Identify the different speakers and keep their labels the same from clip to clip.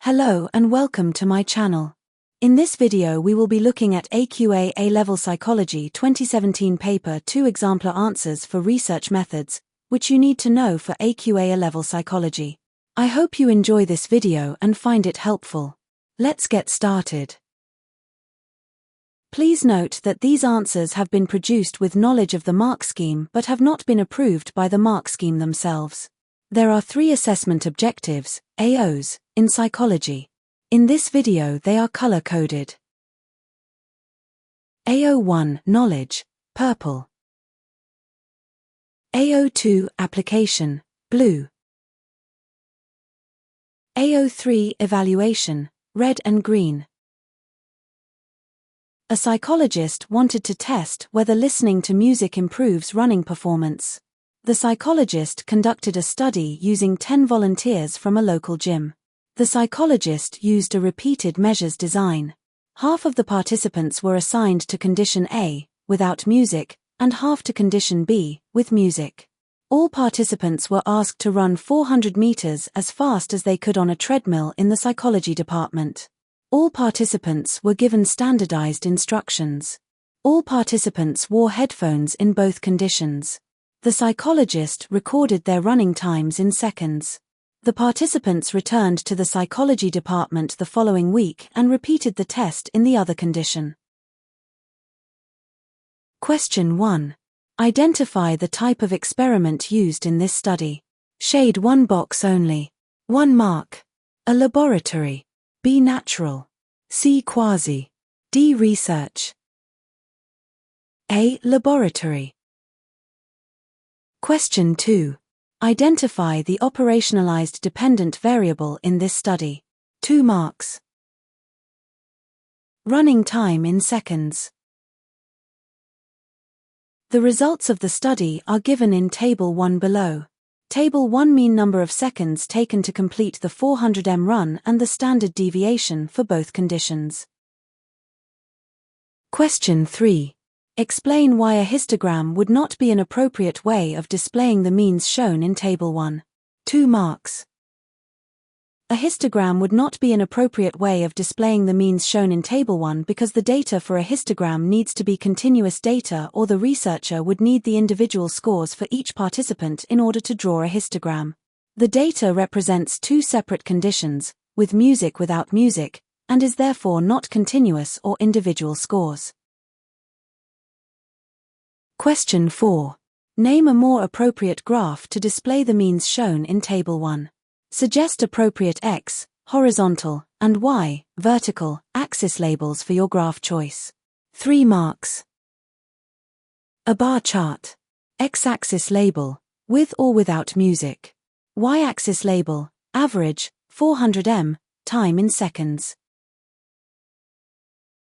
Speaker 1: Hello and welcome to my channel. In this video we will be looking at AQA A-Level Psychology 2017 paper 2 exemplar answers for research methods, which you need to know for AQA A-Level Psychology. I hope you enjoy this video and find it helpful. Let's get started. Please note that these answers have been produced with knowledge of the mark scheme but have not been approved by the mark scheme themselves. There are 3 assessment objectives, AOs, in psychology. In this video they are color-coded. AO1 Knowledge, purple. AO2 Application, blue. AO3 Evaluation, red and green. A psychologist wanted to test whether listening to music improves running performance. The psychologist conducted a study using 10 volunteers from a local gym. The psychologist used a repeated measures design. Half of the participants were assigned to condition A, without music, and half to condition B, with music. All participants were asked to run 400 meters as fast as they could on a treadmill in the psychology department. All participants were given standardized instructions. All participants wore headphones in both conditions. The psychologist recorded their running times in seconds. The participants returned to the psychology department the following week and repeated the test in the other condition. Question 1. Identify the type of experiment used in this study. Shade 1 box only. 1 mark. A laboratory. B natural. C quasi. D research. A laboratory. Question 2. Identify the operationalized dependent variable in this study. 2 marks. Running time in seconds. The results of the study are given in Table 1 below. Table 1 mean number of seconds taken to complete the 400 m run and the standard deviation for both conditions. Question 3. Explain why a histogram would not be an appropriate way of displaying the means shown in Table 1. 2 marks. A histogram would not be an appropriate way of displaying the means shown in Table 1 because the data for a histogram needs to be continuous data, or the researcher would need the individual scores for each participant in order to draw a histogram. The data represents 2 separate conditions, with music without music, and is therefore not continuous or individual scores. Question 4. Name a more appropriate graph to display the means shown in Table 1. Suggest appropriate X, horizontal, and Y, vertical, axis labels for your graph choice. 3 marks. A bar chart. X-axis label, with or without music. Y-axis label, average, 400 m, time in seconds.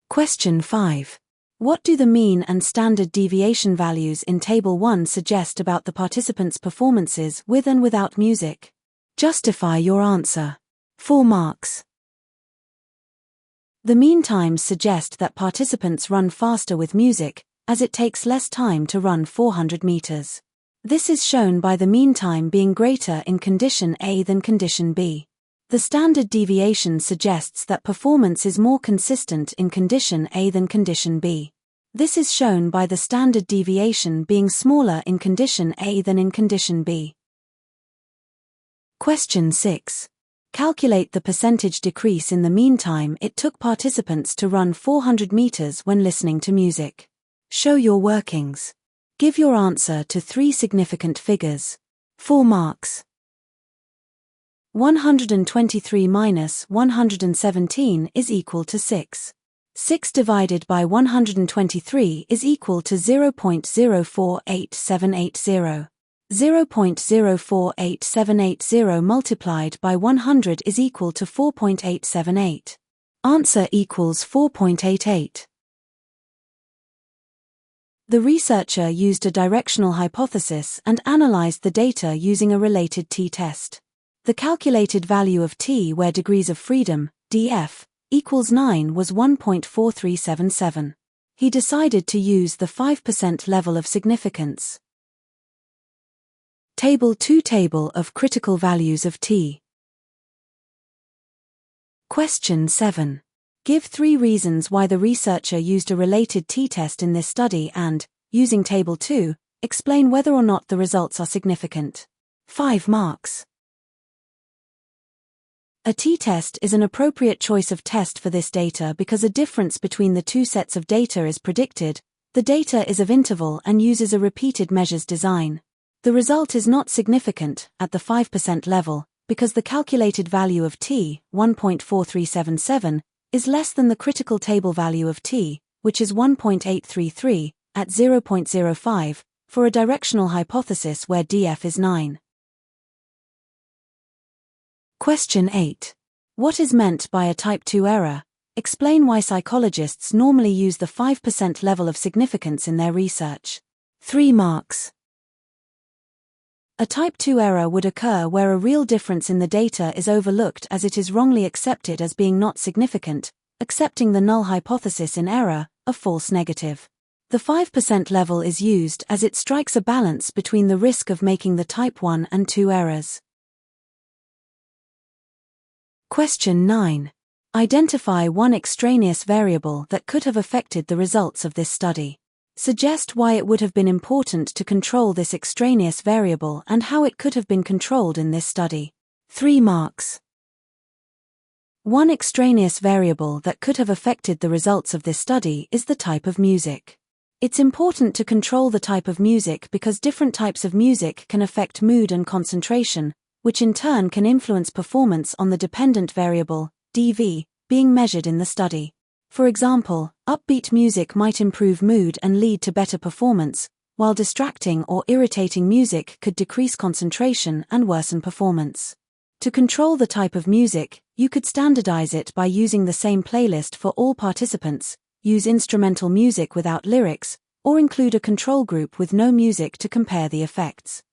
Speaker 1: Question 5. What do the mean and standard deviation values in Table 1 suggest about the participants' performances with and without music? Justify your answer. 4 marks. The mean times suggest that participants run faster with music, as it takes less time to run 400 meters. This is shown by the mean time being greater in condition A than condition B. The standard deviation suggests that performance is more consistent in condition A than condition B. This is shown by the standard deviation being smaller in condition A than in condition B. Question 6. Calculate the percentage decrease in the mean time it took participants to run 400 meters when listening to music. Show your workings. Give your answer to 3 significant figures. 4 marks. 123 minus 117 is equal to 6. 6 divided by 123 is equal to 0.048780. 0.048780 multiplied by 100 is equal to 4.878. Answer equals 4.88. The researcher used a directional hypothesis and analyzed the data using a related t-test. The calculated value of t where degrees of freedom, df, equals 9 was 1.4377. He decided to use the 5% level of significance. Table 2 Table of critical values of t. Question 7. Give 3 reasons why the researcher used a related t-test in this study and, using Table 2, explain whether or not the results are significant. 5 marks. A t-test is an appropriate choice of test for this data because a difference between the two sets of data is predicted. The data is of interval and uses a repeated measures design. The result is not significant at the 5% level because the calculated value of t, 1.4377, is less than the critical table value of t, which is 1.833, at 0.05, for a directional hypothesis where df is 9. Question 8. What is meant by a type 2 error? Explain why psychologists normally use the 5% level of significance in their research. 3 marks. A type 2 error would occur where a real difference in the data is overlooked as it is wrongly accepted as being not significant, accepting the null hypothesis in error, a false negative. The 5% level is used as it strikes a balance between the risk of making the type 1 and 2 errors. Question 9. Identify one extraneous variable that could have affected the results of this study. Suggest why it would have been important to control this extraneous variable and how it could have been controlled in this study. 3 marks. One extraneous variable that could have affected the results of this study is the type of music. It's important to control the type of music because different types of music can affect mood and concentration, which in turn can influence performance on the dependent variable, dV, being measured in the study. For example, upbeat music might improve mood and lead to better performance, while distracting or irritating music could decrease concentration and worsen performance. To control the type of music, you could standardize it by using the same playlist for all participants, use instrumental music without lyrics, or include a control group with no music to compare the effects.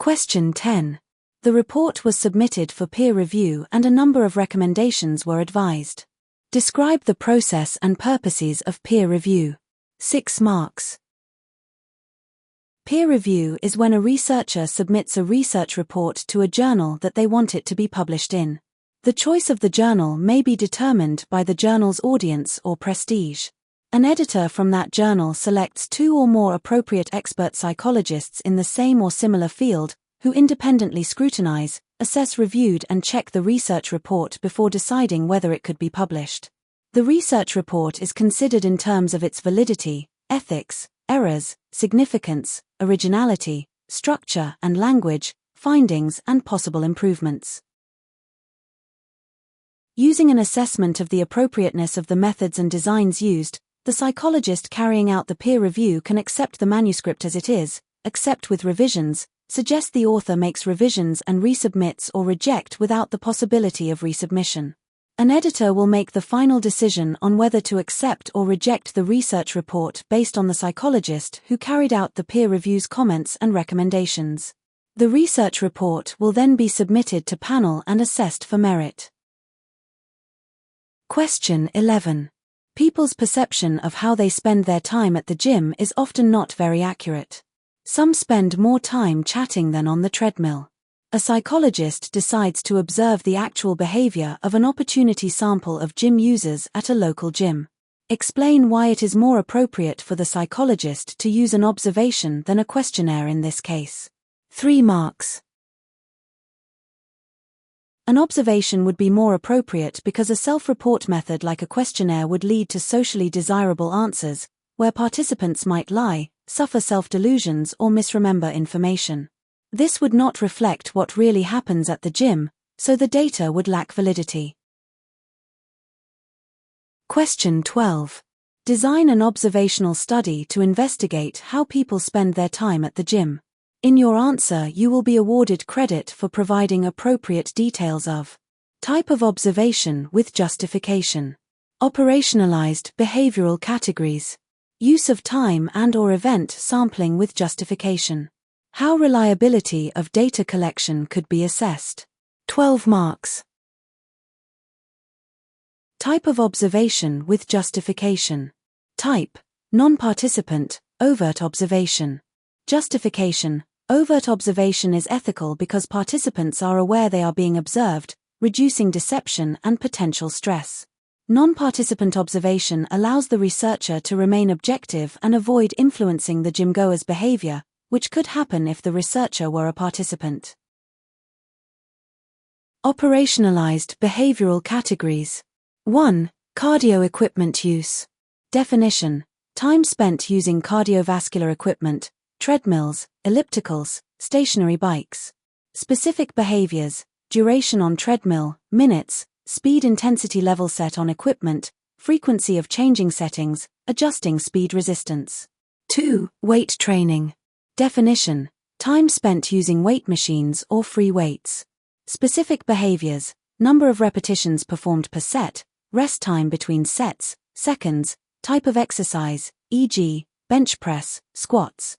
Speaker 1: Question 10. The report was submitted for peer review and a number of recommendations were advised. Describe the process and purposes of peer review. 6 marks. Peer review is when a researcher submits a research report to a journal that they want it to be published in. The choice of the journal may be determined by the journal's audience or prestige. An editor from that journal selects 2 or more appropriate expert psychologists in the same or similar field, who independently scrutinize, assess reviewed and check the research report before deciding whether it could be published. The research report is considered in terms of its validity, ethics, errors, significance, originality, structure and language, findings and possible improvements. Using an assessment of the appropriateness of the methods and designs used, the psychologist carrying out the peer review can accept the manuscript as it is, accept with revisions, suggest the author makes revisions and resubmits or reject without the possibility of resubmission. An editor will make the final decision on whether to accept or reject the research report based on the psychologist who carried out the peer review's comments and recommendations. The research report will then be submitted to panel and assessed for merit. Question 11. People's perception of how they spend their time at the gym is often not very accurate. Some spend more time chatting than on the treadmill. A psychologist decides to observe the actual behavior of an opportunity sample of gym users at a local gym. Explain why it is more appropriate for the psychologist to use an observation than a questionnaire in this case. 3 marks. An observation would be more appropriate because a self-report method like a questionnaire would lead to socially desirable answers, where participants might lie, suffer self-delusions or misremember information. This would not reflect what really happens at the gym, so the data would lack validity. Question 12. Design an observational study to investigate how people spend their time at the gym. In your answer, you will be awarded credit for providing appropriate details of type of observation with justification, operationalized behavioral categories, use of time and/or event sampling with justification, how reliability of data collection could be assessed. 12 marks. Type of observation with justification. Type: non-participant, overt observation. Justification: overt observation is ethical because participants are aware they are being observed, reducing deception and potential stress. Non-participant observation allows the researcher to remain objective and avoid influencing the gym-goer's behavior, which could happen if the researcher were a participant. Operationalized behavioral categories. 1. Cardio equipment use. Definition: time spent using cardiovascular equipment, treadmills, ellipticals, stationary bikes. Specific behaviors: duration on treadmill, minutes, speed intensity level set on equipment, frequency of changing settings, adjusting speed resistance. 2. Weight training. Definition: time spent using weight machines or free weights. Specific behaviors: number of repetitions performed per set, rest time between sets, seconds, type of exercise, e.g., bench press, squats.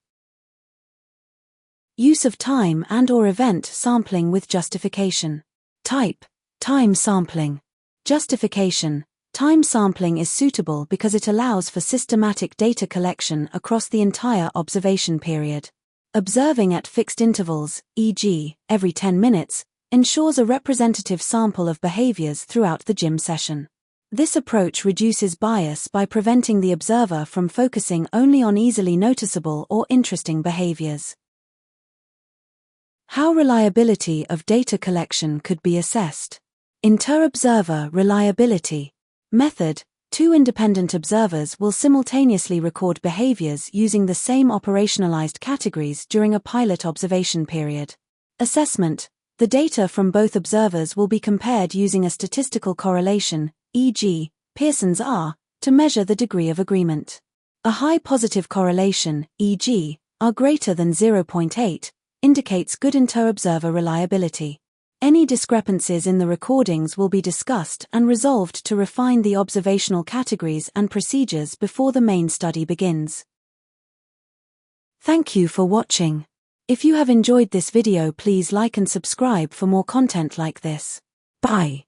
Speaker 1: Use of time and/or event sampling with justification. Type: time sampling. Justification: time sampling is suitable because it allows for systematic data collection across the entire observation period. Observing at fixed intervals, e.g., every 10 minutes, ensures a representative sample of behaviors throughout the gym session. This approach reduces bias by preventing the observer from focusing only on easily noticeable or interesting behaviors. How reliability of data collection could be assessed. Inter-observer reliability. Method: two independent observers will simultaneously record behaviors using the same operationalized categories during a pilot observation period. Assessment: the data from both observers will be compared using a statistical correlation, e.g., Pearson's R, to measure the degree of agreement. A high positive correlation, e.g., R greater than 0.8, indicates good inter-observer reliability. Any discrepancies in the recordings will be discussed and resolved to refine the observational categories and procedures before the main study begins. Thank you for watching. If you have enjoyed this video, please like and subscribe for more content like this. Bye.